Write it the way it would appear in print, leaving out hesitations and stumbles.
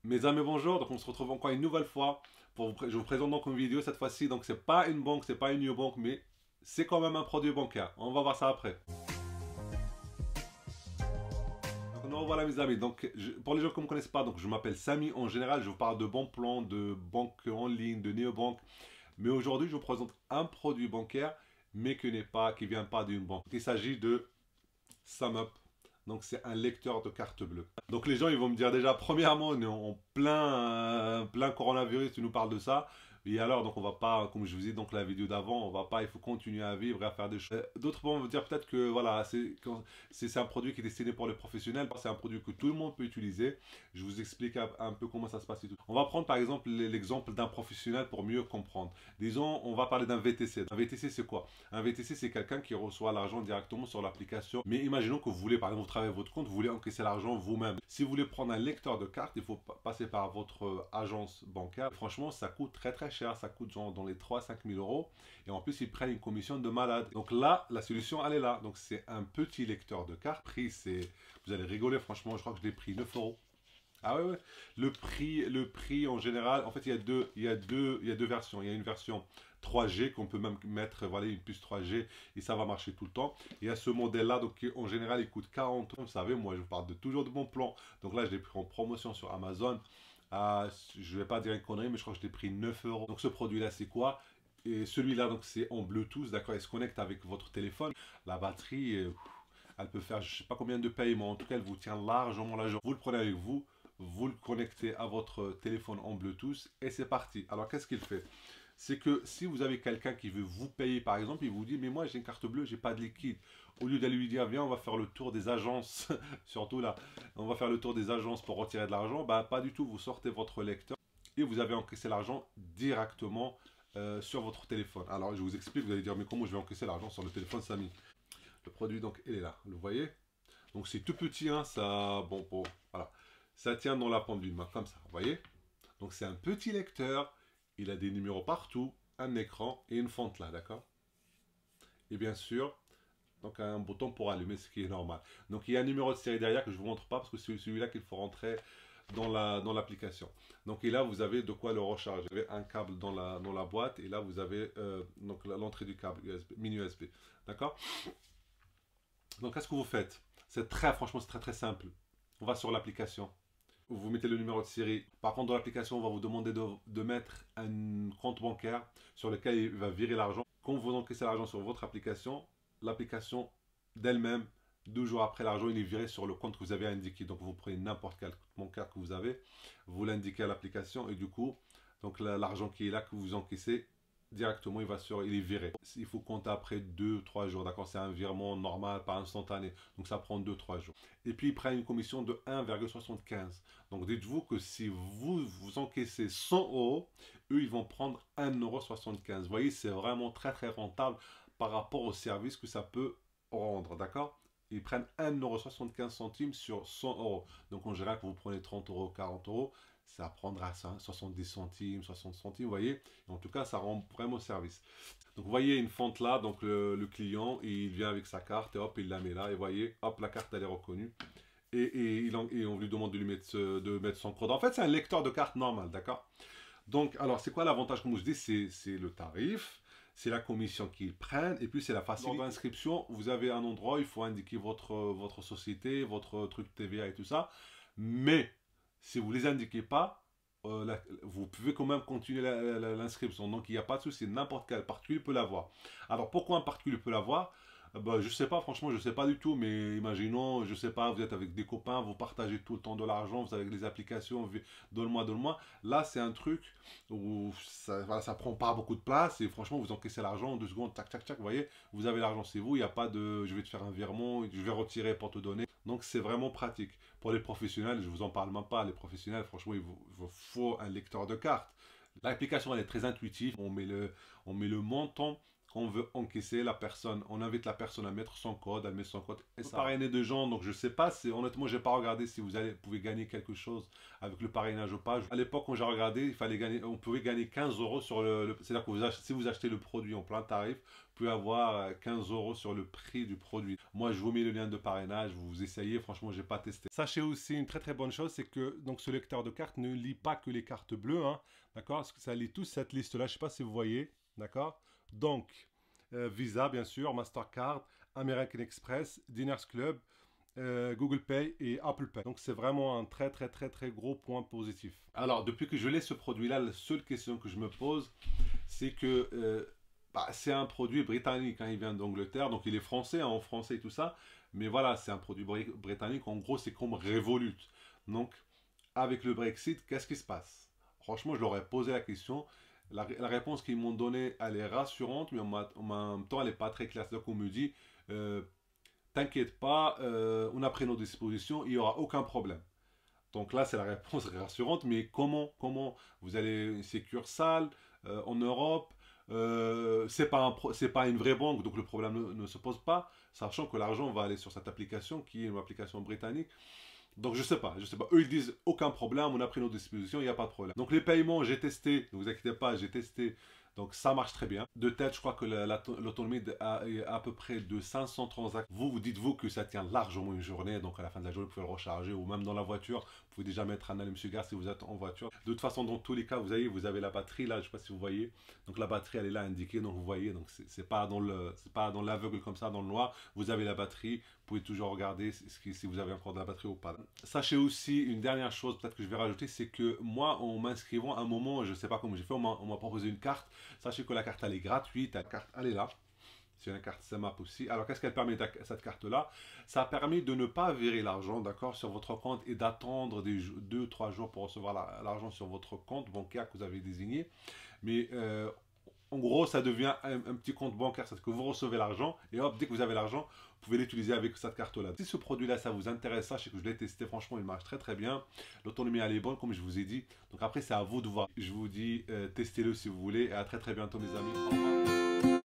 Mes amis, bonjour. Donc, on se retrouve encore une nouvelle fois je vous présente donc une vidéo cette fois-ci. Donc, c'est pas une banque, c'est pas une neobank, mais c'est quand même un produit bancaire. On va voir ça après. Donc, nous voilà, mes amis. Donc, pour les gens qui ne me connaissent pas, donc je m'appelle Samy. En général, je vous parle de bons plans, de banque en ligne, de néobanque. Mais aujourd'hui, je vous présente un produit bancaire, mais qui vient pas d'une banque. Il s'agit de SumUp. Donc c'est un lecteur de carte bleue. Donc les gens ils vont me dire déjà premièrement on est en plein coronavirus, tu nous parles de ça. Et alors donc on va pas, comme je vous ai dit donc la vidéo d'avant, on va pas, il faut continuer à vivre et à faire des choses. D'autres vont me dire peut-être que voilà c'est un produit qui est destiné pour les professionnels, c'est un produit que tout le monde peut utiliser. Je vous explique un peu comment ça se passe et tout. On va prendre par exemple l'exemple d'un professionnel pour mieux comprendre. Disons on va parler d'un VTC. Un VTC c'est quoi? Un VTC c'est quelqu'un qui reçoit l'argent directement sur l'application. Mais imaginons que vous voulez par exemple vous travaillez votre compte, vous voulez encaisser l'argent vous-même. Si vous voulez prendre un lecteur de carte, il faut passer par votre agence bancaire. Franchement, ça coûte très cher. Ça coûte genre dans les 3 à 5 000 euros. Et en plus, ils prennent une commission de malade. Donc là, la solution, elle est là. Donc c'est un petit lecteur de carte. Prix, c'est... Vous allez rigoler, franchement, je crois que je l'ai pris 9 euros. Ah ouais, ouais. Le prix en général, en fait, il y a deux versions. Il y a une version 3G qu'on peut même mettre, voilà, une puce 3G et ça va marcher tout le temps. Il y a ce modèle-là, donc qui, en général, il coûte 40 euros. Vous savez, moi, je vous parle toujours de bons plans. Donc là, je l'ai pris en promotion sur Amazon. Je vais pas dire une connerie, mais je crois que je l'ai pris 9 euros. Donc ce produit-là, c'est quoi? Et celui-là, donc c'est en Bluetooth, d'accord? Il se connecte avec votre téléphone. La batterie, elle peut faire je sais pas combien de paiements. En tout cas, elle vous tient largement la journée. Vous le prenez avec vous, vous le connectez à votre téléphone en Bluetooth et c'est parti. Alors qu'est-ce qu'il fait? C'est que si vous avez quelqu'un qui veut vous payer par exemple, il vous dit mais moi j'ai une carte bleue, j'ai pas de liquide. Au lieu d'aller lui dire viens on va faire le tour des agences, surtout là, on va faire le tour des agences pour retirer de l'argent, bah pas du tout, vous sortez votre lecteur et vous avez encaissé l'argent directement sur votre téléphone. Alors je vous explique, vous allez dire mais comment je vais encaisser l'argent sur le téléphone Samy? Le produit donc il est là, vous le voyez? Donc c'est tout petit, hein, ça, bon, voilà. Ça tient dans la paume d'une main, comme ça, vous voyez? Donc c'est un petit lecteur, il a des numéros partout, un écran et une fente là, d'accord? Et bien sûr, donc un bouton pour allumer, ce qui est normal. Donc il y a un numéro de série derrière que je ne vous montre pas parce que c'est celui-là qu'il faut rentrer dans l'application. Donc et là vous avez de quoi le recharger. Vous avez un câble dans la boîte et là vous avez donc l'entrée du câble USB, mini USB. D'accord? Donc qu'est-ce que vous faites? Franchement c'est très simple. On va sur l'application. Vous mettez le numéro de série. Par contre, dans l'application, on va vous demander de mettre un compte bancaire sur lequel il va virer l'argent. Quand vous encaissez l'argent sur votre application, l'application d'elle-même, 2 jours après, l'argent il est viré sur le compte que vous avez indiqué. Donc vous prenez n'importe quel compte bancaire que vous avez, vous l'indiquez à l'application et du coup, donc l'argent qui est là que vous encaissez, directement il est viré. Il faut compter après 2 3 jours, d'accord? C'est un virement normal, pas instantané. Donc ça prend 2 3 jours. Et puis ils prennent une commission de 1,75. Donc dites-vous que si vous encaissez 100 euros, eux ils vont prendre 1,75 €. Vous voyez, c'est vraiment très rentable par rapport au service que ça peut rendre, d'accord? Ils prennent 1,75 € sur 100 euros. Donc en général, quand vous prenez 30 euros, 40 euros, ça prendra 70 centimes, 60 centimes, vous voyez. En tout cas, ça rend vraiment service. Donc vous voyez une fente là, donc le client, il vient avec sa carte et hop, il la met là. Et vous voyez, hop, la carte elle est reconnue. Et on lui demande de mettre son code. En fait, c'est un lecteur de carte normal, d'accord? Donc, alors, c'est quoi l'avantage, comme je dis, c'est le tarif, c'est la commission qu'ils prennent, et puis c'est la facilité. Lors d'inscription, vous avez un endroit, il faut indiquer votre société, votre truc TVA et tout ça. Mais, si vous ne les indiquez pas, vous pouvez quand même continuer l'inscription. Donc, il n'y a pas de souci, n'importe quel particulier peut l'avoir. Alors, pourquoi un particulier peut l'avoir? Bah, je sais pas, franchement, je sais pas du tout, mais imaginons, je sais pas, vous êtes avec des copains, vous partagez tout le temps de l'argent, vous avez les applications, donne-moi, donne-moi. Là, c'est un truc où ça, voilà, ça prend pas beaucoup de place et franchement, vous encaissez l'argent en 2 secondes, tac, tac, tac, vous voyez, vous avez l'argent, c'est vous, il n'y a pas de je vais te faire un virement, je vais retirer pour te donner. Donc, c'est vraiment pratique. Pour les professionnels, je vous en parle même pas, les professionnels, franchement, il vous faut un lecteur de carte. L'application, elle est très intuitive, on met le montant quand on veut encaisser la personne, on invite la personne à mettre son code, elle met son code et ça parrainer de gens. Donc je sais pas, honnêtement, j'ai pas regardé si vous pouvez gagner quelque chose avec le parrainage ou pas. À l'époque, quand j'ai regardé, il fallait gagner, on pouvait gagner 15 euros sur c'est-à-dire que si vous achetez le produit en plein tarif, vous pouvez avoir 15 euros sur le prix du produit. Moi, je vous mets le lien de parrainage, vous essayez. Franchement, j'ai pas testé. Sachez aussi une très très bonne chose, c'est que donc ce lecteur de cartes ne lit pas que les cartes bleues, hein, d'accord? Parce que ça lit toute cette liste-là. Je sais pas si vous voyez, d'accord? Donc Visa, bien sûr, Mastercard, American Express, Diners Club, Google Pay et Apple Pay. Donc c'est vraiment un très très très très gros point positif. Alors depuis que je l'ai ce produit-là, la seule question que je me pose, c'est que c'est un produit britannique, hein, il vient d'Angleterre, donc il est français, hein, en français et tout ça, mais voilà, c'est un produit britannique, en gros c'est comme Revolut. Donc avec le Brexit, qu'est-ce qui se passe? Franchement, je leur ai posé la question. La réponse qu'ils m'ont donnée, elle est rassurante, mais en même temps, elle n'est pas très claire. C'est-à-dire qu'on me dit, euh, t'inquiète pas, on a pris nos dispositions, il n'y aura aucun problème. Donc là, c'est la réponse rassurante, mais comment vous allez une succursale en Europe, c'est pas une vraie banque, donc le problème ne se pose pas, sachant que l'argent va aller sur cette application qui est une application britannique. Donc je sais pas. Eux ils disent aucun problème, on a pris nos dispositions, il n'y a pas de problème. Donc les paiements, j'ai testé, ne vous inquiétez pas, j'ai testé. Donc ça marche très bien. De tête, je crois que l'autonomie est à peu près de 500 transactions. Vous dites-vous que ça tient largement une journée, donc à la fin de la journée, vous pouvez le recharger, ou même dans la voiture, vous pouvez déjà mettre un allume-cigare si vous êtes en voiture. De toute façon, dans tous les cas, vous avez la batterie là, je ne sais pas si vous voyez. Donc la batterie, elle est là indiquée, donc vous voyez, donc c'est pas dans l'aveugle comme ça, dans le noir. Vous avez la batterie, vous pouvez toujours regarder si vous avez encore de la batterie ou pas. Sachez aussi une dernière chose, peut-être que je vais rajouter, c'est que moi, en m'inscrivant, à un moment, je ne sais pas comment j'ai fait, on m'a proposé une carte. Sachez que la carte, elle est gratuite, la carte, elle est là. C'est une carte SEMAP aussi. Alors, qu'est-ce qu'elle permet, cette carte-là? Ça permet de ne pas virer l'argent, d'accord, sur votre compte et d'attendre 2-3 jours pour recevoir l'argent sur votre compte bancaire que vous avez désigné. Mais en gros, ça devient un petit compte bancaire, c'est que vous recevez l'argent et hop, dès que vous avez l'argent, vous pouvez l'utiliser avec cette carte-là. Si ce produit-là, ça vous intéresse, sachez que je l'ai testé, franchement, il marche très très bien. L'autonomie, elle est bonne, comme je vous ai dit. Donc après, c'est à vous de voir. Je vous dis, testez-le si vous voulez et à très très bientôt, mes amis. Au revoir.